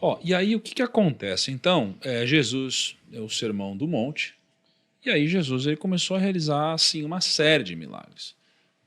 Ó, e aí o que acontece? Então, Jesus é o Sermão do Monte, e aí Jesus ele começou a realizar assim, uma série de milagres.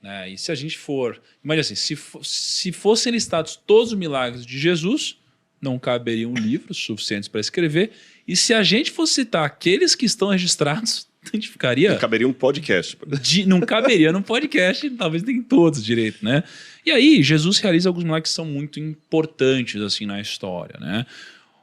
Né? E se a gente for... Imagina assim, se fossem listados todos os milagres de Jesus, não caberiam livros suficientes para escrever, e se a gente fosse citar aqueles que estão registrados, a gente ficaria... Não caberia um podcast. Não caberia num podcast, talvez nem todos direito, né? E aí, Jesus realiza alguns milagres que são muito importantes assim, na história, né?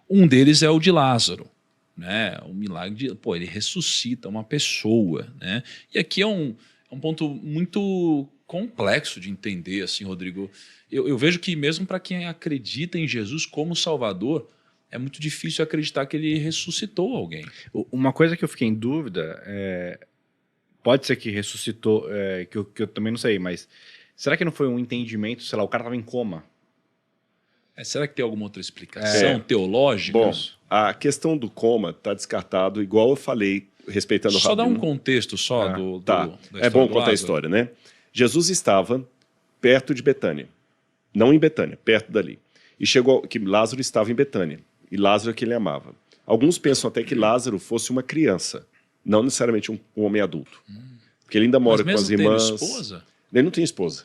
Um deles é o de Lázaro, né? O milagre de... Pô, ele ressuscita uma pessoa, né? E aqui é um ponto muito complexo de entender, assim, Rodrigo. Eu vejo que mesmo para quem acredita em Jesus como Salvador, é muito difícil acreditar que ele ressuscitou alguém. Uma coisa que eu fiquei em dúvida, pode ser que ressuscitou, que eu também não sei, mas será que não foi um entendimento, sei lá, o cara estava em coma? Será que tem alguma outra explicação teológica? Bom, a questão do coma está descartado, igual eu falei, respeitando o Só Rabino. dá um contexto só da É bom do contar a Lázaro. história, né? Jesus estava perto de Betânia. Não em Betânia, perto dali. E chegou que Lázaro estava em Betânia. E Lázaro que ele amava. Alguns pensam até que Lázaro fosse uma criança, não necessariamente um homem adulto. Porque ele ainda mora com as irmãs. Mas mesmo tendo esposa? Ele não tem esposa.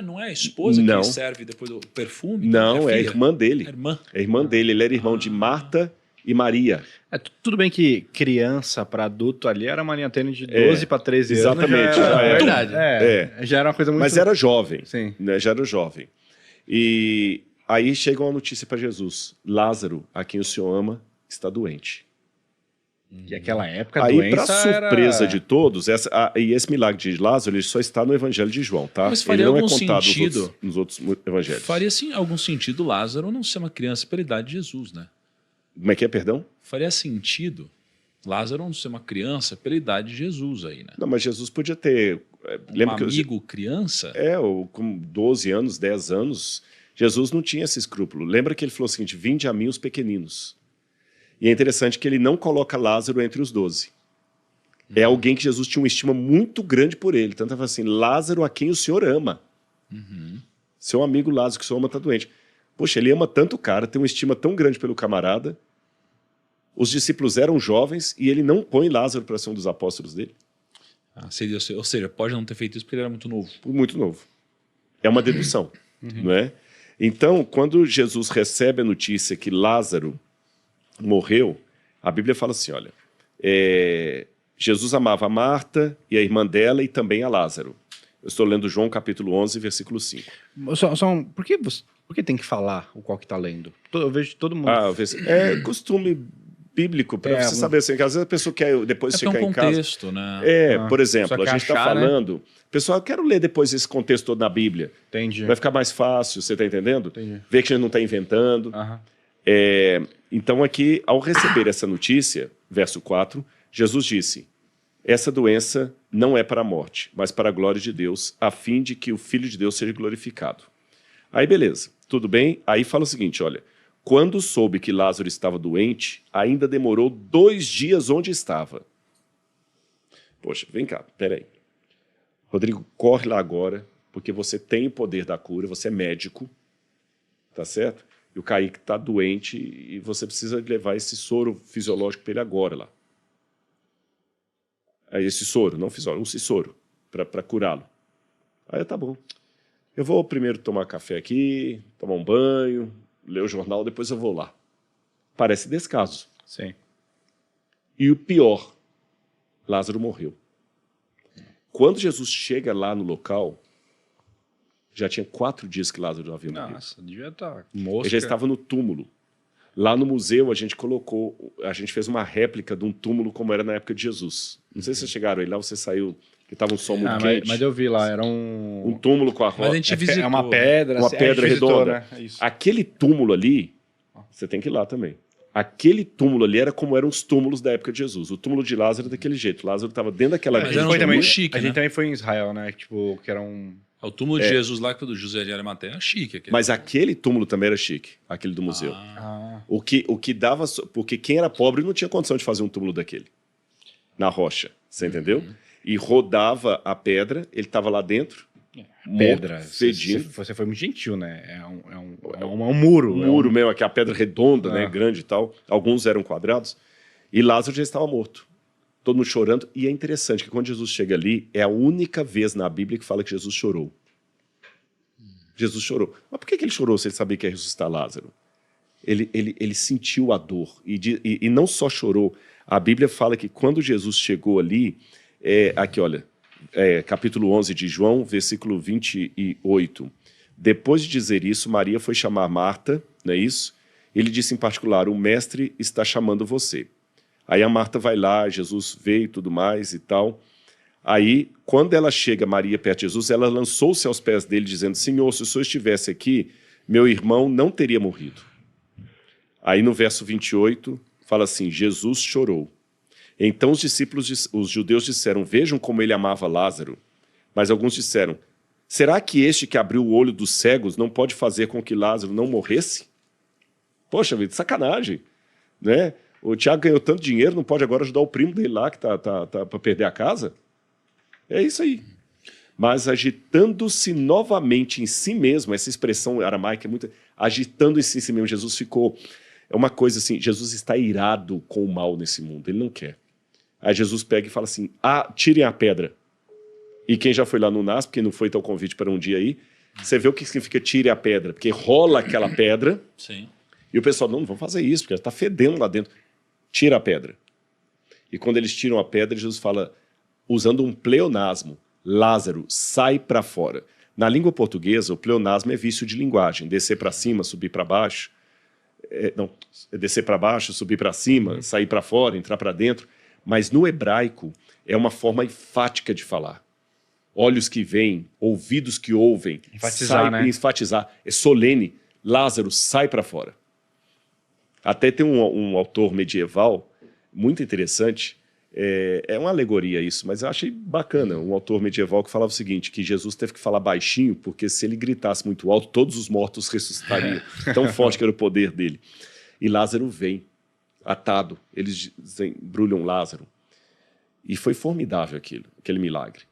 Não é a esposa Não. que serve depois do perfume? Não, é a filha? irmã dele. É a irmã. É a irmã dele. Ele era irmão de Marta e Maria. Tudo bem que criança para adulto ali era uma linha tênue de 12 para 13 anos. Exatamente, já era. Verdade. Já era uma coisa muito... Mas era jovem. Sim. Né? Já era jovem. E aí chega uma notícia para Jesus. Lázaro, a quem o Senhor ama, está doente. E aquela época a Aí, doença para surpresa era... de todos, esse milagre de Lázaro ele só está no Evangelho de João, tá? Mas Ele faria não é algum contado sentido. nos outros evangelhos. Faria sim, algum sentido Lázaro não ser uma criança pela idade de Jesus, né? Como é que é, perdão? Faria sentido Lázaro não ser uma criança pela idade de Jesus aí, né? Não, mas Jesus podia ter... Um amigo criança? Ou com 12 anos, 10 anos, Jesus não tinha esse escrúpulo. Lembra que ele falou o seguinte, vinde a mim os pequeninos. E é interessante que ele não coloca Lázaro entre os 12. É alguém que Jesus tinha uma estima muito grande por ele. Tanto é assim, Lázaro a quem o Senhor ama. Seu amigo Lázaro que o Senhor ama está doente. Poxa, ele ama tanto o cara, tem uma estima tão grande pelo camarada. Os discípulos eram jovens e ele não põe Lázaro para ser um dos apóstolos dele. Ou seja, pode não ter feito isso porque ele era muito novo. Muito novo. É uma dedução, não é? Então, quando Jesus recebe a notícia que Lázaro morreu, a Bíblia fala assim, olha, Jesus amava a Marta e a irmã dela e também a Lázaro. Eu estou lendo João capítulo 11, versículo 5. Por que tem que falar o qual que está lendo? Eu vejo todo mundo... É costume bíblico, para você saber assim, que às vezes a pessoa quer depois chegar em casa... contexto, né? Por exemplo, a gente está falando... Né? Pessoal, eu quero ler depois esse contexto todo na Bíblia. Entendi. Vai ficar mais fácil, você está entendendo? Entendi. Ver que a gente não está inventando. Então aqui, ao receber essa notícia, verso 4, Jesus disse, essa doença não é para a morte, mas para a glória de Deus, a fim de que o Filho de Deus seja glorificado. Aí beleza, tudo bem? Aí fala o seguinte, olha, quando soube que Lázaro estava doente, ainda demorou 2 dias onde estava. Poxa, vem cá, peraí. Rodrigo, corre lá agora, porque você tem o poder da cura, você é médico, tá certo? E o Kaique está doente e você precisa levar esse soro fisiológico para ele agora lá. Esse soro, não fisiológico, esse soro, para curá-lo. Aí tá bom. Eu vou primeiro tomar café aqui, tomar um banho, ler o jornal, depois eu vou lá. Parece descaso. Sim. E o pior, Lázaro morreu. Quando Jesus chega lá no local, já tinha 4 dias que Lázaro já havia morrido. Nossa, devia estar Ele já estava no túmulo. Lá no museu a gente fez uma réplica de um túmulo como era na época de Jesus. Não sei se vocês chegaram aí, lá você saiu, que estava um sol muito quente. Mas eu vi lá, era um túmulo com a roda. Mas a gente visitou. É uma pedra. Uma pedra redonda. Né? Isso. Aquele túmulo ali, você tem que ir lá também. Aquele túmulo ali era como eram os túmulos da época de Jesus. O túmulo de Lázaro daquele jeito. Lázaro estava dentro daquela... Mas era um túmulo chique, a gente né? também foi em Israel, né? Tipo, que era um... O túmulo de Jesus lá, que é do José de Arimateia, era chique. Mas aquele túmulo também era chique, aquele do museu. O que dava... Porque quem era pobre não tinha condição de fazer um túmulo daquele. Na rocha, você entendeu? E rodava a pedra, ele estava lá dentro, Pedra. Fedido. Você foi muito gentil, né? É um muro. Um muro mesmo, aqui a pedra redonda, né, grande e tal. Alguns eram quadrados. E Lázaro já estava morto. Todo mundo chorando. E é interessante que quando Jesus chega ali, é a única vez na Bíblia que fala que Jesus chorou. Jesus chorou. Mas por que ele chorou se ele sabia que ia ressuscitar Lázaro? Ele sentiu a dor. E não só chorou. A Bíblia fala que quando Jesus chegou ali, aqui olha, capítulo 11 de João, versículo 28. Depois de dizer isso, Maria foi chamar Marta, não é isso? Ele disse em particular, o mestre está chamando você. Aí a Marta vai lá, Jesus veio e tudo mais e tal. Aí, quando ela chega, Maria, perto de Jesus, ela lançou-se aos pés dele, dizendo, Senhor, se o Senhor estivesse aqui, meu irmão não teria morrido. Aí no verso 28, fala assim, Jesus chorou. Então os discípulos, os judeus disseram, vejam como ele amava Lázaro. Mas alguns disseram, será que este que abriu o olho dos cegos não pode fazer com que Lázaro não morresse? Poxa vida, sacanagem, né? O Tiago ganhou tanto dinheiro, não pode agora ajudar o primo dele lá que tá para perder a casa? É isso aí. Mas agitando-se novamente em si mesmo, essa expressão aramaica é muito... Agitando-se em si mesmo, Jesus ficou... É uma coisa assim, Jesus está irado com o mal nesse mundo, ele não quer. Aí Jesus pega e fala assim, tirem a pedra. E quem já foi lá no NASP, que não foi teu convite para um dia aí, você vê o que significa tire a pedra, porque rola aquela pedra, Sim. E o pessoal, não vamos fazer isso, porque está fedendo lá dentro. Tira a pedra. E quando eles tiram a pedra, Jesus fala, usando um pleonasmo, Lázaro, sai para fora. Na língua portuguesa, o pleonasmo é vício de linguagem, descer para cima, subir para baixo. Descer para baixo, subir para cima, sair para fora, entrar para dentro. Mas no hebraico é uma enfática de falar. Olhos que veem, ouvidos que ouvem. Enfatizar, né? Enfatizar. É solene. Lázaro, sai para fora. Até tem um autor medieval, muito interessante, é uma alegoria isso, mas eu achei bacana, um autor medieval que falava o seguinte, que Jesus teve que falar baixinho, porque se ele gritasse muito alto, todos os mortos ressuscitariam. Tão forte que era o poder dele. E Lázaro vem, atado, eles embrulham Lázaro. E foi formidável aquele milagre.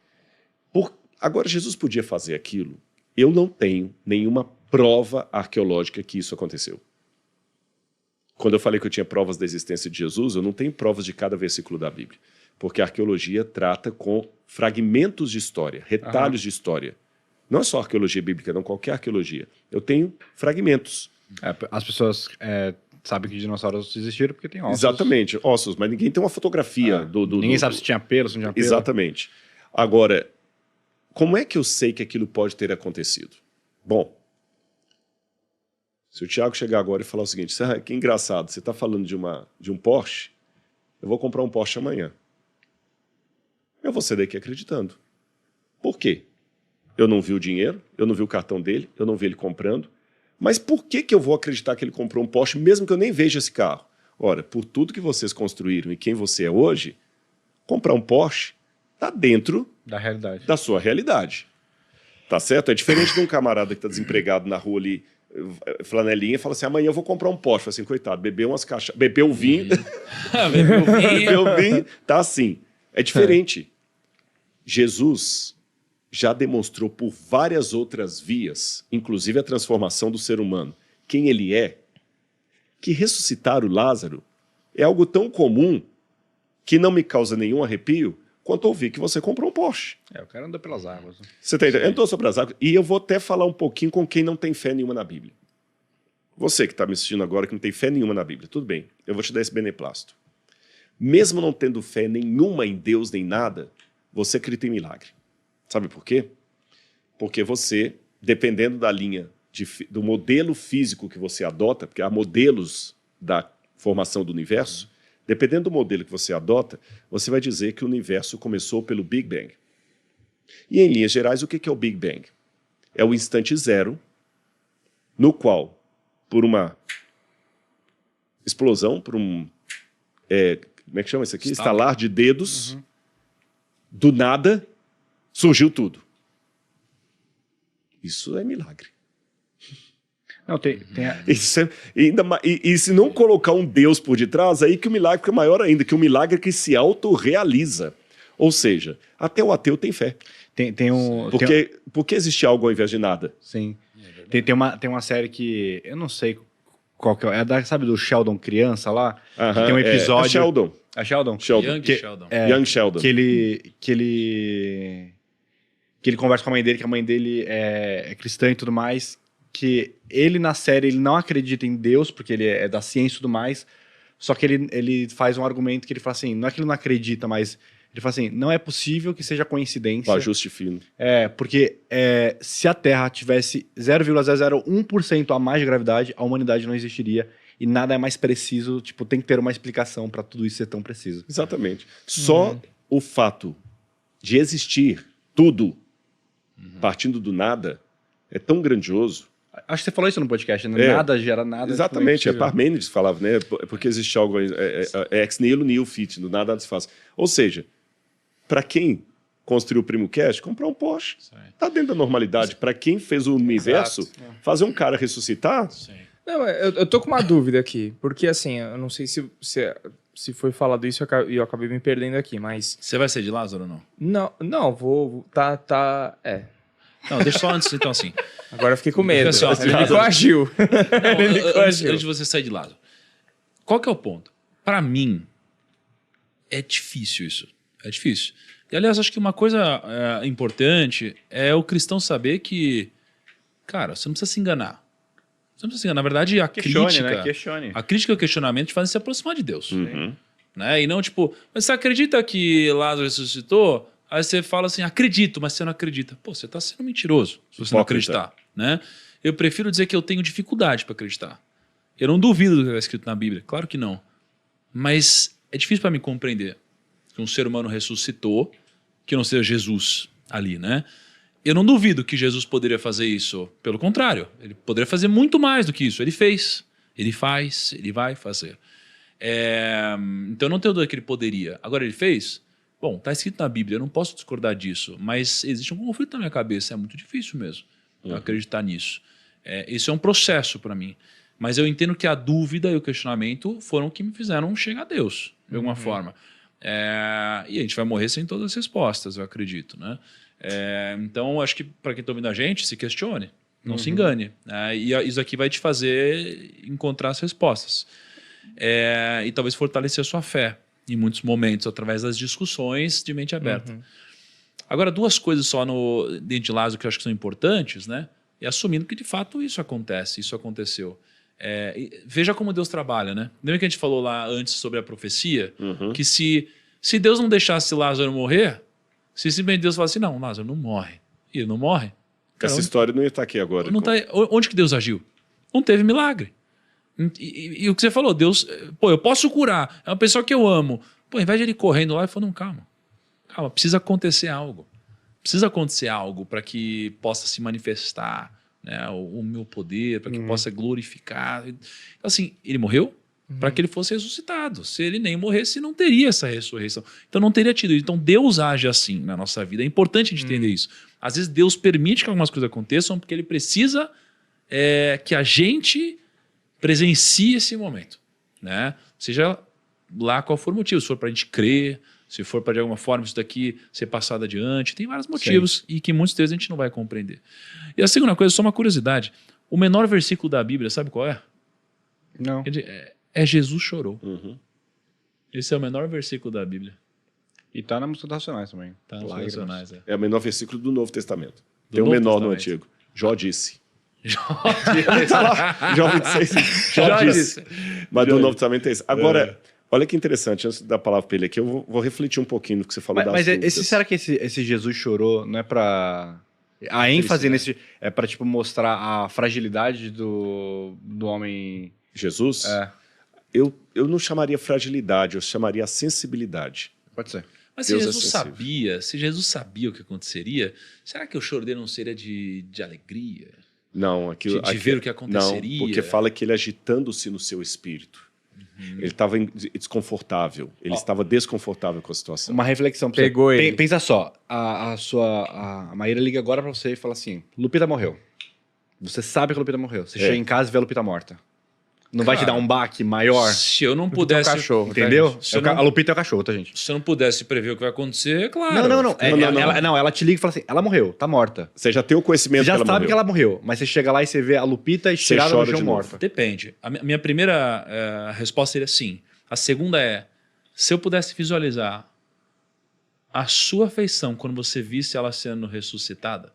Agora, Jesus podia fazer aquilo. Eu não tenho nenhuma prova arqueológica que isso aconteceu. Quando eu falei que eu tinha provas da existência de Jesus, eu não tenho provas de cada versículo da Bíblia. Porque a arqueologia trata com fragmentos de história, retalhos de história. Não é só arqueologia bíblica, não, qualquer arqueologia. Eu tenho fragmentos. As pessoas sabem que dinossauros existiram porque tem ossos. Exatamente, ossos, mas ninguém tem uma fotografia Ninguém sabe se tinha pelo, se não tinha pelo. Exatamente. Agora, como é que eu sei que aquilo pode ter acontecido? Bom, se o Tiago chegar agora e falar o seguinte, que engraçado, você está falando de um Porsche, eu vou comprar um Porsche amanhã. Eu vou sair daqui acreditando. Por quê? Eu não vi o dinheiro, eu não vi o cartão dele, eu não vi ele comprando, mas por que eu vou acreditar que ele comprou um Porsche mesmo que eu nem veja esse carro? Ora, por tudo que vocês construíram e quem você é hoje, comprar um Porsche está dentro da realidade, da sua realidade. Tá certo? É diferente de um camarada que está desempregado na rua ali, flanelinha, e fala assim, amanhã eu vou comprar um Porsche. Fala assim, coitado, bebeu umas caixas, bebeu vinho, bebeu vinho, tá assim. É diferente. Jesus já demonstrou por várias outras vias, inclusive a transformação do ser humano, quem ele é, que ressuscitar o Lázaro é algo tão comum que não me causa nenhum arrepio quanto ouvir que você comprou um Porsche. O cara anda pelas águas. Você tá entendendo? Eu estou sobre as águas. E eu vou até falar um pouquinho com quem não tem fé nenhuma na Bíblia. Você que está me assistindo agora, que não tem fé nenhuma na Bíblia, tudo bem, eu vou te dar esse beneplácito. Mesmo não tendo fé nenhuma em Deus nem nada, você acredita em milagre. Sabe por quê? Porque você, dependendo da linha, do modelo físico que você adota, porque há modelos da formação do universo, dependendo do modelo que você adota, você vai dizer que o universo começou pelo Big Bang. E, em linhas gerais, o que é o Big Bang? É o instante zero, no qual, por uma explosão, por um... como é que chama isso aqui? Estalar de dedos, do nada, surgiu tudo. Isso é milagre. Não, E se não colocar um Deus por detrás, aí que o milagre fica maior ainda, que o milagre é que se autorrealiza. Ou seja, até o ateu tem fé. Tem um... Por que existe algo ao invés de nada? Sim. Tem uma série que... Eu não sei qual que é. Sabe do Sheldon criança lá? Que tem um episódio... É Sheldon. A Sheldon? Sheldon. Young Sheldon. Que ele conversa com a mãe dele, que a mãe dele é cristã e tudo mais, que ele na série ele não acredita em Deus, porque ele é da ciência e tudo mais, só que ele faz um argumento que ele fala assim, não é que ele não acredita, mas ele fala assim, não é possível que seja coincidência. O ajuste fino. Porque se a Terra tivesse 0,001% a mais de gravidade, a humanidade não existiria. E nada é mais preciso, tipo, tem que ter uma explicação para tudo isso ser tão preciso. Exatamente. Só o fato de existir tudo partindo do nada é tão grandioso. Acho que você falou isso no podcast, né? Nada gera nada. Exatamente, é Parmênides que falava, né? Porque existe algo, ex nihilo nihil fit, do nada se faz. Ou seja, para quem construiu o Primo Cast, comprar um Porsche. Está dentro da normalidade. Para quem fez o universo, fazer um cara ressuscitar... Sim. Não, eu tô com uma dúvida aqui, porque assim, eu não sei se foi falado isso e eu acabei me perdendo aqui, mas... Você vai ser de Lázaro ou não? Não, vou... Não, deixa só antes, então assim. Agora eu fiquei com medo. Assim, ó, Ele me coagiu. Antes de você sair de Lázaro. Qual que é o ponto? Para mim, é difícil isso. É difícil. E, aliás, acho que uma coisa importante é o cristão saber que, cara, você não precisa se enganar. Você não precisa se enganar. Na verdade, a crítica... Questione. A crítica e o questionamento te fazem se aproximar de Deus. Né? E não tipo, mas você acredita que Lázaro ressuscitou? Aí você fala assim, acredito, mas você não acredita. Pô, você está sendo mentiroso se você não acreditar. Né? Eu prefiro dizer que eu tenho dificuldade para acreditar. Eu não duvido do que está escrito na Bíblia, claro que não. Mas é difícil para mim compreender que um ser humano ressuscitou, que não seja Jesus ali, né? Eu não duvido que Jesus poderia fazer isso. Pelo contrário, ele poderia fazer muito mais do que isso. Ele fez, ele faz, ele vai fazer. Então eu não tenho dúvida que ele poderia. Agora ele fez? Bom, está escrito na Bíblia, eu não posso discordar disso. Mas existe um conflito na minha cabeça, é muito difícil mesmo acreditar nisso. Isso é um processo para mim. Mas eu entendo que a dúvida e o questionamento foram o que me fizeram chegar a Deus, de alguma forma. E a gente vai morrer sem todas as respostas, eu acredito, né? Então, acho que para quem está ouvindo a gente, se questione, não se engane. E isso aqui vai te fazer encontrar as respostas. E talvez fortalecer a sua fé em muitos momentos, através das discussões de mente aberta. Agora, duas coisas só dentro de Lázaro que eu acho que são importantes, né? E assumindo que de fato isso acontece, isso aconteceu. Veja como Deus trabalha, né? Lembra que a gente falou lá antes sobre a profecia? Que se Deus não deixasse Lázaro morrer, se simplesmente Deus falasse, não, Lázaro não morre. E ele não morre. Essa história não ia estar aqui agora. Não tá, onde que Deus agiu? Não teve milagre. E o que você falou, Deus, eu posso curar. É uma pessoa que eu amo. Ao invés de ele correndo lá, ele falou, não, calma, precisa acontecer algo. Precisa acontecer algo para que possa se manifestar, né, o meu poder, para que possa glorificar. Então, assim, ele morreu para que ele fosse ressuscitado. Se ele nem morresse, não teria essa ressurreição. Então não teria tido. Então Deus age assim na nossa vida. É importante a gente entender isso. Às vezes Deus permite que algumas coisas aconteçam porque ele precisa que a gente presencie esse momento, né? Seja lá qual for o motivo. Se for para a gente crer, se for para de alguma forma isso daqui ser passado adiante, tem vários motivos e que muitas vezes a gente não vai compreender. E a segunda coisa, só uma curiosidade. O menor versículo da Bíblia, sabe qual é? Não. Jesus chorou. Esse é o menor versículo da Bíblia. E tá na música dos Racionais também. Tá nos Racionais, É o menor versículo do Novo Testamento. Do Tem um Novo menor no Testamento. Antigo. Jó disse. Tá lá. Jó 26. Jó disse. Mas do Novo Testamento é isso. Agora, olha que interessante. Antes da palavra para ele aqui, eu vou refletir um pouquinho no que você falou das dúvidas. Será que esse Jesus chorou não é para... A ênfase nesse... É para tipo, mostrar a fragilidade do homem... Jesus? Eu não chamaria fragilidade, eu chamaria sensibilidade. Pode ser. Mas se Deus Jesus sabia o que aconteceria, será que o choro dele não seria de alegria? Não, aquilo, de ver o que aconteceria? Não, porque fala que ele agitando-se no seu espírito. Ele estava desconfortável, ele estava desconfortável com a situação. Uma reflexão. Pra Pegou você. ele. Pensa só, a Maíra liga agora pra você e fala assim, Lupita morreu. Você sabe que a Lupita morreu. Você chega em casa e vê a Lupita morta. Não vai te dar um baque maior? Se eu não Um pudesse... cachorro, tá, Entendeu? Se eu não- A Lupita é o cachorro, tá, gente? Se eu não pudesse prever o que vai acontecer, claro. Não. Não. Ela te liga e fala assim, ela morreu, tá morta. Você já tem o Você conhecimento já que ela sabe morreu. que ela morreu, mas você chega lá e você vê a Lupita estirada no chora chão de novo. morta. Depende. A minha primeira resposta seria sim. A segunda é, se eu pudesse visualizar a sua afeição quando você visse ela sendo ressuscitada,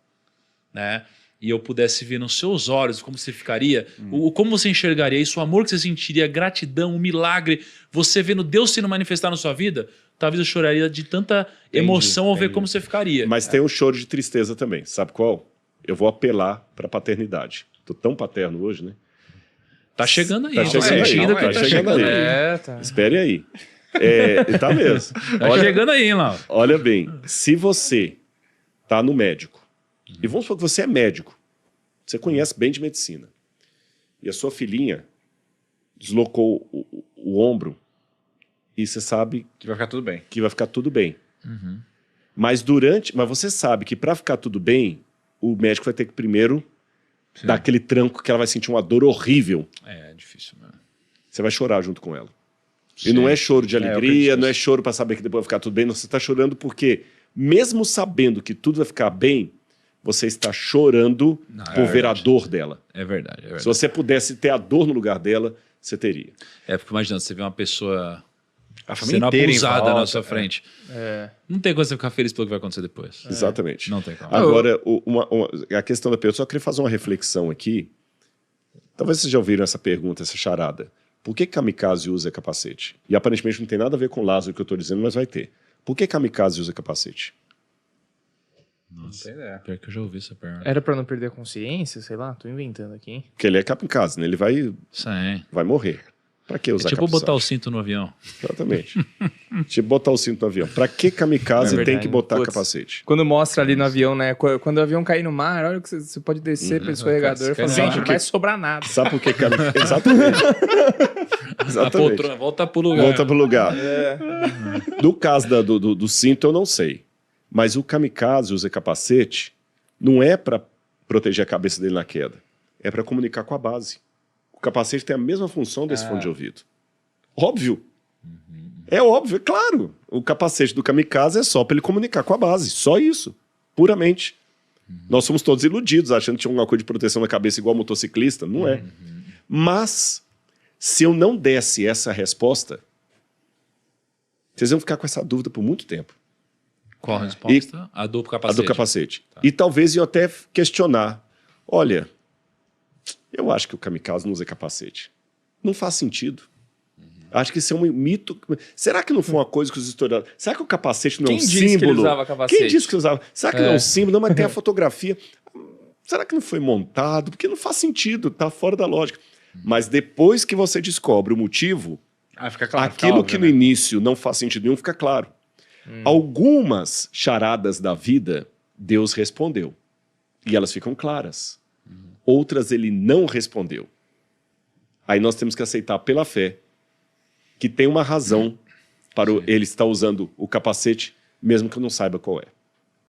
né? E eu pudesse ver nos seus olhos como você ficaria, como você enxergaria isso, o amor que você sentiria, gratidão, o milagre, você vendo Deus sendo manifestar na sua vida, talvez eu choraria de tanta emoção ao ver como você ficaria. Mas tem um choro de tristeza também. Sabe qual? Eu vou apelar para paternidade. Tô tão paterno hoje, né? Tá chegando aí. Tá tô chegando aí, sentindo não, que tá tá chegando chegando aí. aí. Tá. Espere aí. Tá mesmo. Tá chegando aí, hein, Lauro? Olha bem, se você tá no médico, e vamos supor que você é médico, você conhece bem de medicina, e a sua filhinha deslocou o ombro, e você sabe Que vai ficar tudo bem. que vai ficar tudo bem. Mas você sabe que para ficar tudo bem, o médico vai ter que primeiro dar aquele tranco que ela vai sentir uma dor horrível. É difícil, mano. Você vai chorar junto com ela. E não é choro de eu acredito alegria, nisso. não é choro para saber que depois vai ficar tudo bem. Não, você está chorando porque, mesmo sabendo que tudo vai ficar bem, você está chorando por ver a dor dela. É verdade, é verdade. Se você pudesse ter a dor no lugar dela, você teria. É, porque imagina, você vê uma pessoa A família sendo inteira em abusada volta, na sua frente. Não tem como você ficar feliz pelo que vai acontecer depois. Exatamente. Não tem como. Agora, a questão da pessoa, eu só queria fazer uma reflexão aqui. Talvez vocês já ouviram essa pergunta, essa charada. Por que kamikaze usa capacete? E aparentemente não tem nada a ver com o Lázaro que eu estou dizendo, mas vai ter. Por que kamikaze usa capacete? Nossa, pior que eu já ouvi essa pergunta. Era pra não perder a consciência, sei lá, tô inventando aqui, hein? Porque ele é kamikaze, né? Ele Isso aí. vai morrer. Pra que usar É tipo capacete? botar o cinto no avião. Exatamente. Tipo botar o cinto no avião. Pra que kamikaze É verdade. tem que botar Putz. capacete? Quando mostra ali no avião, né? Quando o avião cair no mar, olha que você pode descer pelo escorregador e falar, Sabe gente, não vai sobrar nada. Sabe por que kamikaze? Exatamente. A Exatamente. poltrona volta pro lugar. Volta pro lugar. No caso do cinto, eu não sei. Mas o kamikaze usa capacete não é para proteger a cabeça dele na queda. É para comunicar com a base. O capacete tem a mesma função desse fone de ouvido. Óbvio. É óbvio, é claro. O capacete do kamikaze é só para ele comunicar com a base. Só isso. Puramente. Nós somos todos iludidos, achando que tinha alguma coisa de proteção na cabeça igual motociclista. Não é. Mas, se eu não desse essa resposta, vocês vão ficar com essa dúvida por muito tempo. Qual a resposta? A do capacete. A do capacete. E talvez iam até questionar. Olha, eu acho que o kamikaze não usa capacete. Não faz sentido. Acho que isso é um mito. Será que não foi uma coisa que os historiadores... Será que o capacete não é um Quem símbolo? disse que ele usava capacete? Quem disse que usava? Será que não é um símbolo? Não, mas tem a fotografia. Será que não foi montado? Porque não faz sentido, tá fora da lógica. Mas depois que você descobre o motivo, Fica claro. aquilo que no início não faz sentido nenhum fica claro. Algumas charadas da vida, Deus respondeu. E elas ficam claras. Outras ele não respondeu. Aí nós temos que aceitar pela fé que tem uma razão para ele estar usando o capacete, mesmo que eu não saiba qual é.